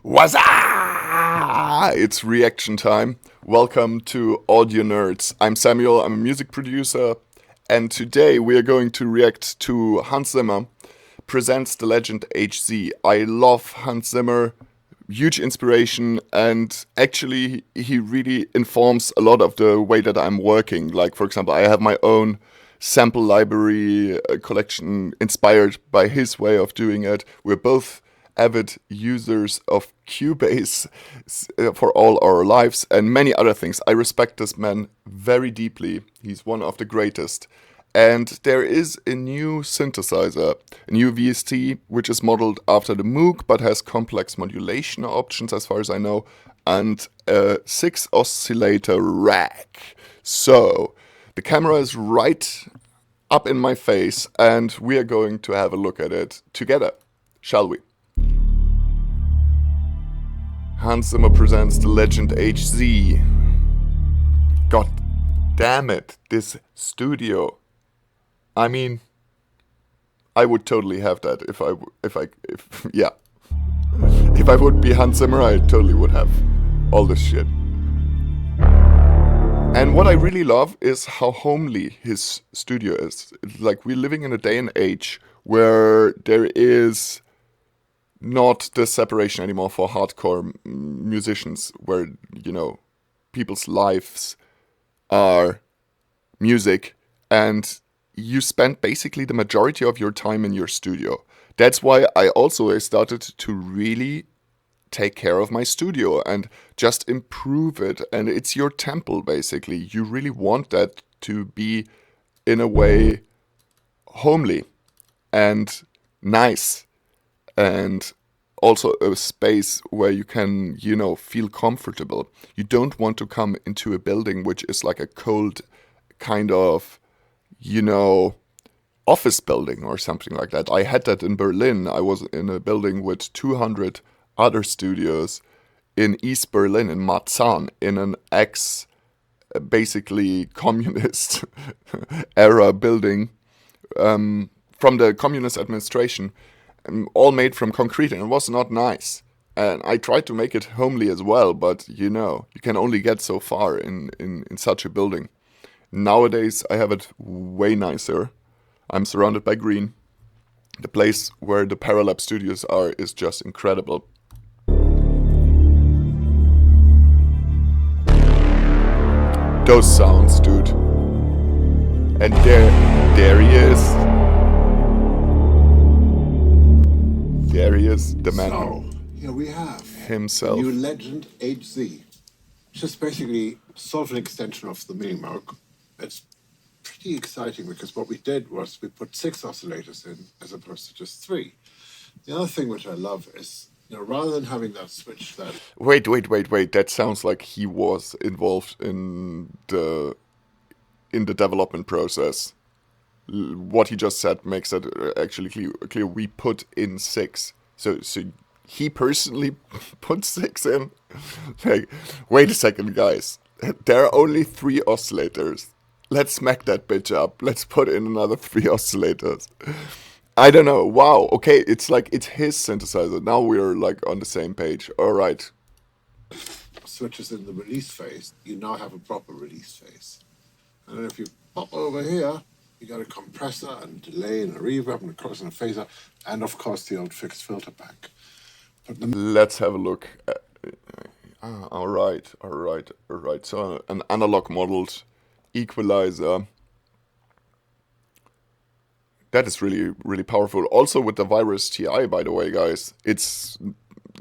What's up? It's reaction time. Welcome to Audio Nerds. I'm Samuel, I'm a music producer, and today we are going to react to Hans Zimmer presents The Legend HZ. I love Hans Zimmer, huge inspiration, and actually he really informs a lot of the way that I'm working. Like, for example, I have my own sample library collection inspired by his way of doing it. We're both avid users of Cubase for all our lives and many other things. I respect this man very deeply. He's one of the greatest. And there is a new synthesizer, a new VST, which is modeled after the Moog but has complex modulation options as far as I know, and a 6 oscillator rack. So the camera is right up in my face and we are going to have a look at it together, shall we? Hans Zimmer presents The Legend HZ. God damn it, this studio. I mean, I would totally have that if I would be Hans Zimmer, I totally would have all this shit. And what I really love is how homely his studio is. It's like we're living in a day and age where there is not the separation anymore for hardcore musicians, where, you know, people's lives are music and you spend basically the majority of your time in your studio. That's why I also started to really take care of my studio and just improve it. And it's your temple, basically. You really want that to be, in a way, homely and nice. And also a space where you can, you know, feel comfortable. You don't want to come into a building which is like a cold kind of, you know, office building or something like that. I had that in Berlin. I was in a building with 200 other studios in East Berlin, in Marzahn, in an basically communist era building from the communist administration, all made from concrete, and it was not nice. And I tried to make it homely as well, but you know, you can only get so far in such a building. Nowadays, I have it way nicer. I'm surrounded by green. The place where the Paralab Studios are is just incredible. Those sounds, dude. And there he is. There he is, the man. So, here we have himself. The new Legend HZ. Just basically sort of an extension of the Mini Moog. It's pretty exciting because what we did was we put 6 oscillators in as opposed to just 3. The other thing which I love is, you know, rather than having that switch that... Wait. That sounds like he was involved in the development process. What he just said makes it actually clear. We put in 6. So he personally put 6 in? Like, wait a second, guys. There are only 3 oscillators. Let's smack that bitch up. Let's put in another 3 oscillators. I don't know. Wow. Okay, it's like it's his synthesizer. Now we're like on the same page. All right. switches in the release phase, you now have a proper release phase. And then if you pop over here, you got a compressor and delay and a reverb and a chorus and a phaser, and of course the old fixed filter pack. Let's have a look. All right. So an analog modeled equalizer. That is really, really powerful. Also with the Virus TI, by the way, guys. It's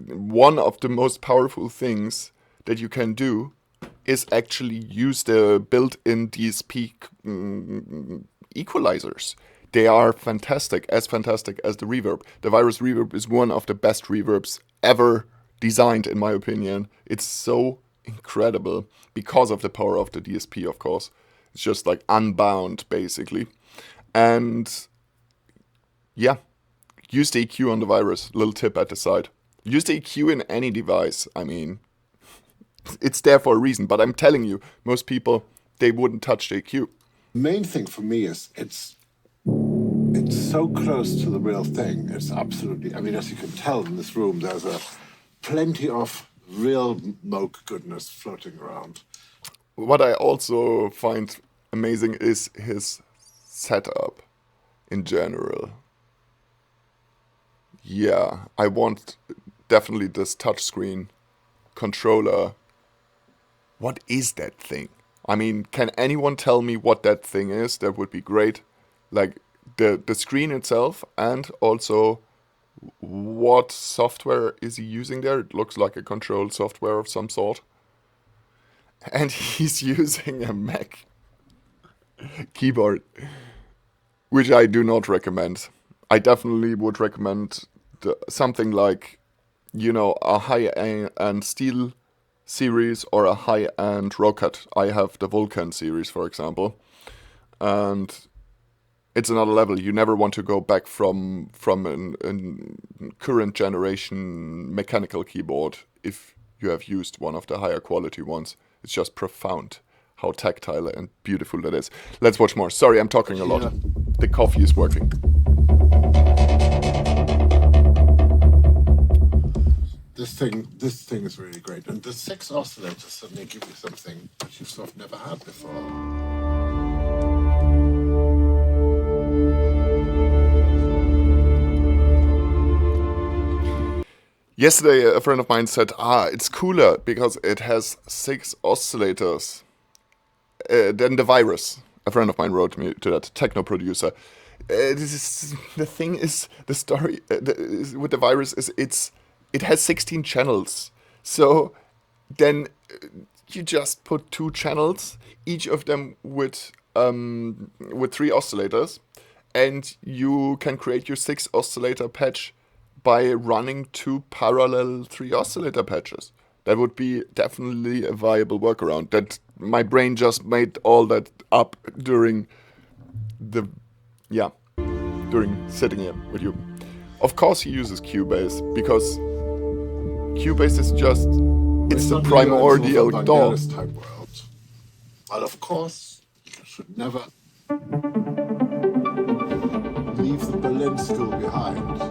one of the most powerful things that you can do is actually use the built-in DSP equalizers. They are fantastic as the reverb. The Virus reverb is one of the best reverbs ever designed, in my opinion. It's so incredible because of the power of the DSP, of course. It's just like unbound, basically. And yeah, use the EQ on the Virus. Little tip at the side. Use the EQ in any device. I mean, it's there for a reason. But I'm telling you, most people, they wouldn't touch the EQ. The main thing for me is it's so close to the real thing. It's absolutely, I mean, as you can tell in this room, there's a plenty of real Moog goodness floating around. What I also find amazing is his setup in general. Yeah, I want definitely this touchscreen controller. What is that thing? I mean, can anyone tell me what that thing is? That would be great. Like the screen itself, and also what software is he using there? It looks like a control software of some sort. And he's using a Mac keyboard, which I do not recommend. I definitely would recommend something like, a high-end Steel series or a high-end Rocket. I have the Vulcan series, for example, and it's another level. You never want to go back from an current generation mechanical keyboard if you have used one of the higher quality ones. It's just profound how tactile and beautiful that is. Let's watch more. Sorry, I'm talking a lot. Yeah. The coffee is working. This thing is really great, and the 6 oscillators suddenly give you something that you've sort of never had before. Yesterday, a friend of mine said, it's cooler because it has 6 oscillators. Then the virus. A friend of mine wrote me to that techno producer. The thing is, the story with the virus is it has 16 channels. So then you just put 2 channels, each of them with 3 oscillators, and you can create your 6 oscillator patch by running 2 parallel 3 oscillator patches. That would be definitely a viable workaround. That my brain just made all that up during during sitting here with you. Of course he uses Cubase, because Cubase is just, it's the Suddenly you're in primordial sort of a DAW. Vangelis type world. But of course, you should never leave the Berlin School behind.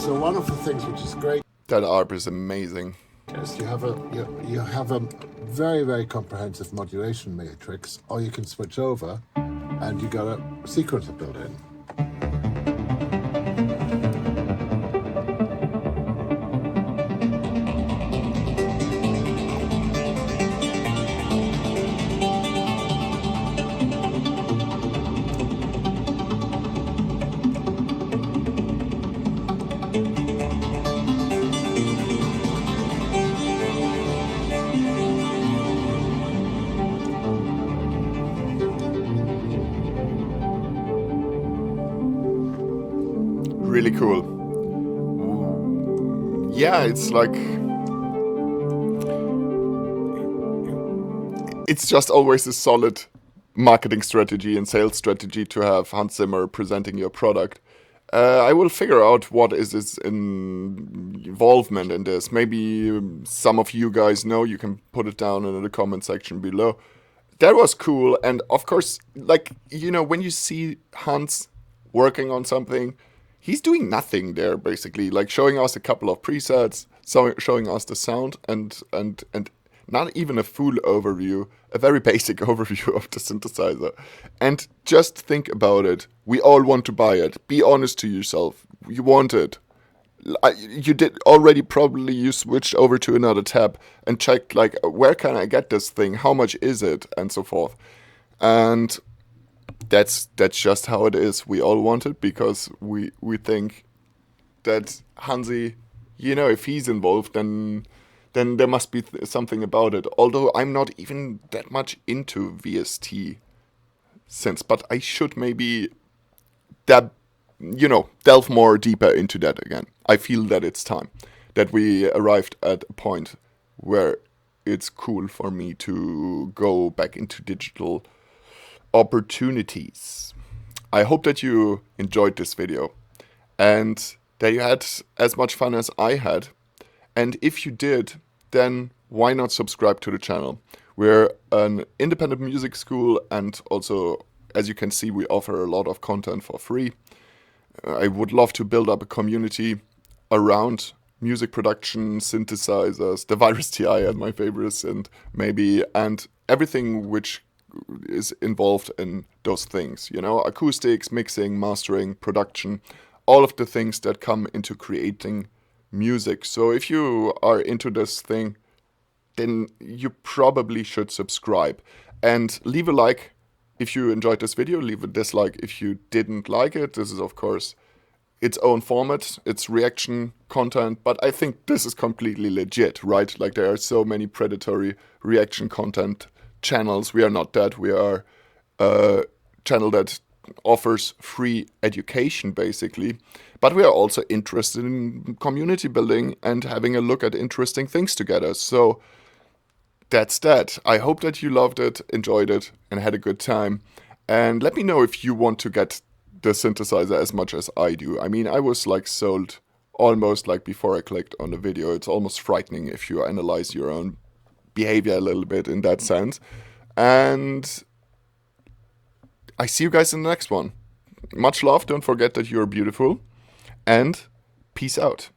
So one of the things which is great That ARP is amazing. is you have a very, very comprehensive modulation matrix, or you can switch over and you got a sequencer built in. Really cool. Yeah, it's like, it's just always a solid marketing strategy and sales strategy to have Hans Zimmer presenting your product. I will figure out what is his involvement in this. Maybe some of you guys know. You can put it down in the comment section below. That was cool, and of course, like, when you see Hans working on something, he's doing nothing there, basically, like showing us a couple of presets, showing us the sound, and not even a full overview, a very basic overview of the synthesizer. And just think about it. We all want to buy it. Be honest to yourself. You want it. You did already, probably you switched over to another tab and checked, like, where can I get this thing? How much is it? And so forth. And that's just how it is. We all want it because we think that Hansi, if he's involved, then there must be something about it. Although I'm not even that much into VST synths, but I should maybe delve more deeper into that again. I feel that it's time that we arrived at a point where it's cool for me to go back into digital opportunities. I hope that you enjoyed this video and that you had as much fun as I had. And if you did, then why not subscribe to the channel? We're an independent music school and also as you can see, we offer a lot of content for free. I would love to build up a community around music production, synthesizers, the Virus TI and my favorites, and everything which is involved in those things. You know, acoustics, mixing, mastering, production, all of the things that come into creating music. So if you are into this thing, then you probably should subscribe and leave a like if you enjoyed this video. Leave a dislike if you didn't like it. This is, of course, its own format, its reaction content, but I think this is completely legit, right? Like, there are so many predatory reaction content channels. We are not that. We are a channel that offers free education, basically, but we are also interested in community building and having a look at interesting things together. So that's that. I hope that you loved it, enjoyed it, and had a good time. And let me know if you want to get the synthesizer as much as I do. I mean, I was like sold almost like before I clicked on the video. It's almost frightening if you analyze your own behavior a little bit in that sense. And I see you guys in the next one. Much love. Don't forget that you're beautiful. And peace out.